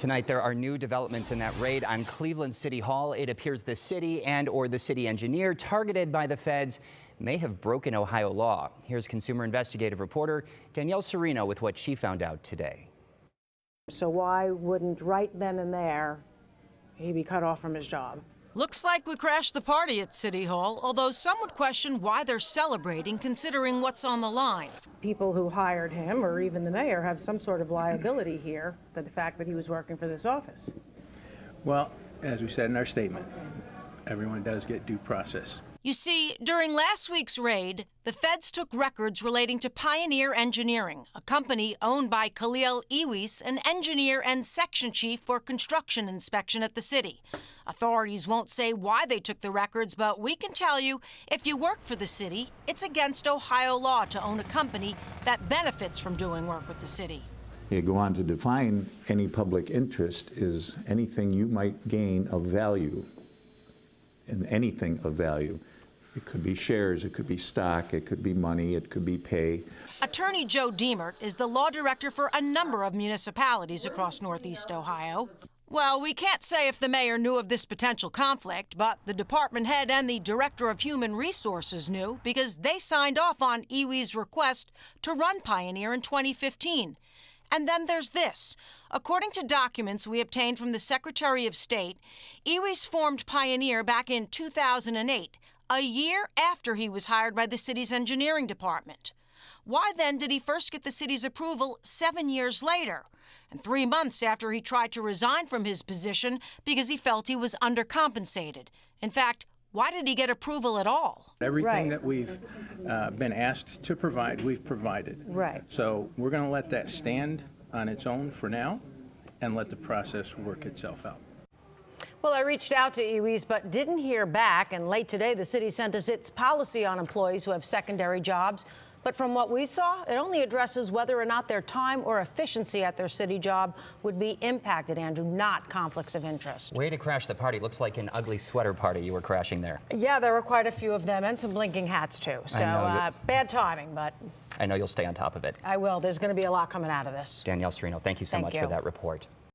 Tonight, there are new developments in that raid on Cleveland City Hall. It appears the city and/or the city engineer targeted by the feds may have broken Ohio law. Here's consumer investigative reporter Danielle Serino with what she found out today. So why wouldn't right then and there he be cut off from his job? Looks like we crashed the party at City Hall, although some would question why they're celebrating considering what's on the line. People who hired him, or even the mayor, have some sort of liability here for the fact that he was working for this office. Well, as we said in our statement, everyone does get due process. You see, during last week's raid, the feds took records relating to Pioneer Engineering, a company owned by Khalil Ewis, an engineer and section chief for construction inspection at the city. Authorities won't say why they took the records, but we can tell you, if you work for the city, it's against Ohio law to own a company that benefits from doing work with the city. You go on to define any public interest is anything you might gain of value, and anything of value. It could be shares, it could be stock, it could be money, it could be pay. Attorney Joe Diemert is the law director for a number of municipalities across Northeast Ohio. Well, we can't say if the mayor knew of this potential conflict, but the department head and the director of human resources knew because they signed off on Ewis' request to run Pioneer in 2015. And then there's this. According to documents we obtained from the Secretary of State, Ewis formed Pioneer back in 2008, a year after he was hired by the city's engineering department. Why then did he first get the city's approval 7 years later, and 3 months after he tried to resign from his position because he felt he was undercompensated? In fact, why did he get approval at all? Everything that we've been asked to provide, we've provided. Right. So we're going to let that stand on its own for now and let the process work itself out. Well, I reached out to Ewis but didn't hear back, and late today the city sent us its policy on employees who have secondary jobs. But from what we saw, it only addresses whether or not their time or efficiency at their city job would be impacted, Andrew, not conflicts of interest. Way to crash the party. Looks like an ugly sweater party you were crashing there. Yeah, there were quite a few of them, and some blinking hats, too. So bad timing, but I know you'll stay on top of it. I will. There's going to be a lot coming out of this. Danielle Serino, thank you so much for that report.